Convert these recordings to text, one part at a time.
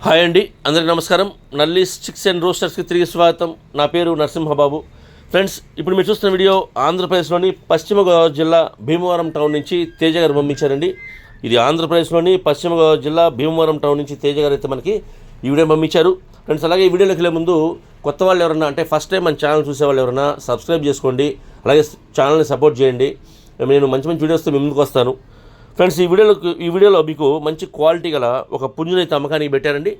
Hi అండి, అందరికీ నమస్కారం. నల్లీస్ చిక్స్ అండ్ రోస్టర్స్కి తిరిగి స్వాగతం. నా పేరు నరసింహబాబు. ఫ్రెండ్స్, ఇప్పుడు మీరు చూస్తున్న వీడియో ఆంధ్రప్రదేశ్లోని పశ్చిమ గోదావరి జిల్లా భీమవరం టౌన్ నుంచి తేజ గారు పంపించారండి. ఇది ఆంధ్రప్రదేశ్లోని పశ్చిమ గోదావరి జిల్లా భీమవరం టౌన్ నుంచి తేజ గారు అయితే మనకి ఈ వీడియో పంపించారు. ఫ్రెండ్స్, అలాగే ఈ వీడియోలోకి వెళ్ళే ముందు కొత్త వాళ్ళు ఎవరన్నా, అంటే ఫస్ట్ టైం మన ఛానల్ చూసే వాళ్ళు ఎవరైనా సబ్స్క్రైబ్ చేసుకోండి. అలాగే ఛానల్ని సపోర్ట్ చేయండి. నేను మంచి మంచి వీడియోస్తో మీ ముందుకు వస్తాను. ఫ్రెండ్స్, ఈ వీడియోలో మీకు మంచి క్వాలిటీ గల ఒక పుంజుని అయితే అమ్మకానికి పెట్టారండి.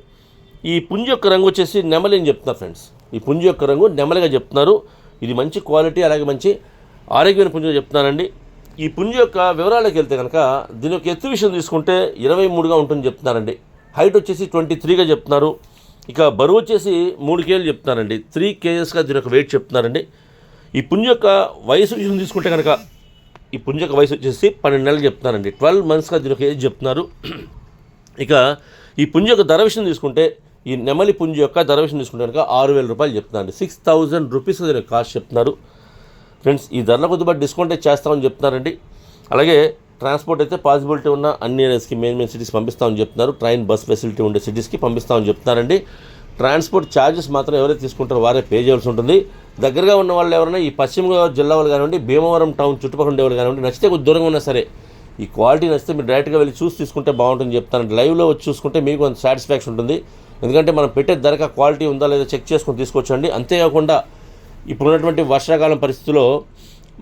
ఈ పుంజు యొక్క రంగు వచ్చేసి నెమలి అని చెప్తున్నారు. ఫ్రెండ్స్, ఈ పుంజు యొక్క రంగు నెమలిగా చెప్తున్నారు. ఇది మంచి క్వాలిటీ, అలాగే మంచి ఆరోగ్యమైన పుంజుగా చెప్తున్నారండి. ఈ పుంజు యొక్క వివరాలకు వెళ్తే కనుక దీని యొక్క ఎత్తు విషయం తీసుకుంటే 23గా ఉంటుందని చెప్తున్నారండి. హైట్ వచ్చేసి 23గా చెప్తున్నారు. ఇక బరువు వచ్చేసి 3 కేజీలు చెప్తున్నారండి. 3 kgsగా దీని యొక్క వెయిట్ చెప్తున్నారండి. ఈ పుంజు యొక్క వయసు విషయం తీసుకుంటే కనుక ఈ పుంజు యొక్క వయసు వచ్చేసి 12 నెలలు చెప్తున్నారండి. 12 monthsగా దీని యొక్క ఏజ్ చెప్తున్నారు. ఇక ఈ పుంజు యొక్క ధర విషయం తీసుకుంటే, ఈ నెమలి పుంజు యొక్క ధర విషయం తీసుకుంటే కనుక 6,000 రూపాయలు చెప్తున్నారండి. 6,000 రూపీస్ దీని కాస్ట్ చెప్తున్నారు. ఫ్రెండ్స్, ఈ ధరలో కొద్దిగా డిస్కౌంట్ చేస్తామని చెప్తున్నారండి. అలాగే ట్రాన్స్పోర్ట్ అయితే పాసిబిలిటీ ఉన్న అన్ని ఏరియాస్కి మెయిన్ సిటీస్ పంపిస్తామని చెప్తున్నారు. ట్రైన్, బస్ ఫెసిలిటీ ఉండే సిటీస్కి పంపిస్తామని చెప్తున్నారండి. ట్రాన్స్పోర్ట్ ఛార్జెస్ మాత్రం ఎవరైతే తీసుకుంటారో వారే పే చేయాల్సి ఉంటుంది. దగ్గరగా ఉన్న వాళ్ళు ఎవరైనా ఈ పశ్చిమ గోదావరి జిల్లా వాళ్ళు కానివ్వండి, భీమవరం టౌన్ చుట్టుపక్కల ఉండేవాళ్ళు కానివ్వండి, నచ్చితే కొద్ది దూరంగా ఉన్నా సరే ఈ క్వాలిటీ నచ్చితే మీరు డైరెక్ట్గా వెళ్ళి చూసి తీసుకుంటే బాగుంటుందని చెప్తానండి. లైవ్లో వచ్చి చూసుకుంటే మీకు కొంత సాటిస్ఫాక్షన్ ఉంటుంది. ఎందుకంటే మనం పెట్టే ధరక క్వాలిటీ ఉందా లేదా చెక్ చేసుకొని తీసుకోవచ్చండి. అంతేకాకుండా ఇప్పుడున్నటువంటి వర్షాకాలం పరిస్థితుల్లో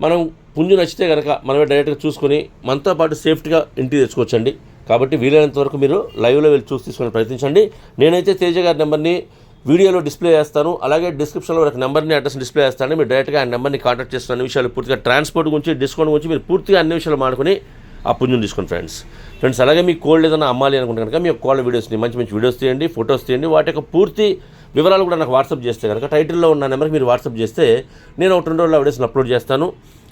మనం పుంజు నచ్చితే కనుక మనమే డైరెక్ట్గా చూసుకొని మనతో పాటు సేఫ్టీగా ఇంటికి తెచ్చుకోవచ్చండి. కాబట్టి వీలైనంత వరకు మీరు లైవ్లో వెళ్ళి చూసి తీసుకొని ప్రయత్నించండి. నేనైతే తేజ గారి నెంబర్ని వీడియోలో డిస్ప్లే చేస్తాను. అలాగే డిస్క్రిప్షన్లో ఒక నెంబర్ని, అడ్రస్ డిస్ప్లే చేస్తాను. మీరు డైరెక్ట్గా ఆ నెంబర్ని కాంటాక్ట్ చేస్తున్న అన్ని విషయాలు పూర్తిగా ట్రాన్స్పోర్ట్ గురించి, డిస్కౌంట్ గురించి మీరు పూర్తిగా అన్ని విషయాలు మాడుకొని ఆ పుంజుని తీసుకోండి. ఫ్రెండ్స్, అలాగే మీ కోల్డ్ ఏదైనా అమ్మాలి అనుకుంటే కనుక మీ కోల్డ్ వీడియోస్ని మంచి మంచి వీడియోస్ తీయండి, ఫొటోస్ తీయండి. వాటి యొక్క పూర్తి వివరాలు కూడా నాకు వాట్సాప్ చేస్తే కనుక టైటిల్లో ఉన్న నెంబర్కి మీరు వాట్సాప్ చేస్తే నేను ఒక 2 రోజుల్లో వీడియోస్ని అప్లోడ్ చేస్తాను.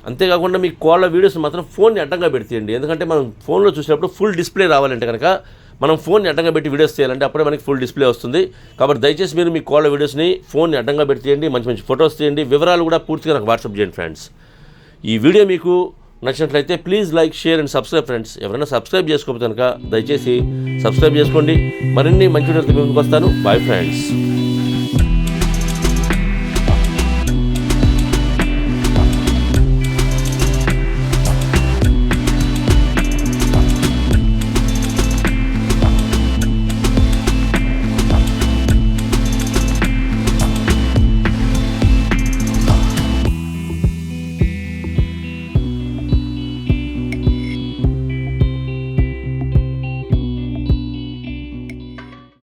అంతేకాకుండా మీ కోళ్ళ వీడియోస్ మాత్రం ఫోన్ని అడ్డంగా పెడితేయండి. ఎందుకంటే మనం ఫోన్లో చూసినప్పుడు ఫుల్ డిస్ప్లే రావాలంటే కనుక మనం ఫోన్ని అడ్డంగా పెట్టి వీడియోస్ చేయాలంటే అప్పుడే మనకి ఫుల్ డిస్ప్లే వస్తుంది. కాబట్టి దయచేసి మీరు మీ కోళ్ళ వీడియోస్ని ఫోన్ని అడ్డంగా పెట్టి తీయండి, మంచి మంచి ఫొటోస్ తీయండి, వివరాలు కూడా పూర్తిగా నాకు వాట్సాప్ చేయండి. ఫ్రెండ్స్, ఈ వీడియో మీకు నచ్చినట్లయితే please like, share and subscribe. Friends, ఎవరైనా సబ్స్క్రైబ్ చేసుకోకపోతే కనుక దయచేసి సబ్స్క్రైబ్ చేసుకోండి. మరిన్ని మంచి వీడియోలతో ముందుకు వస్తాను. Bye friends.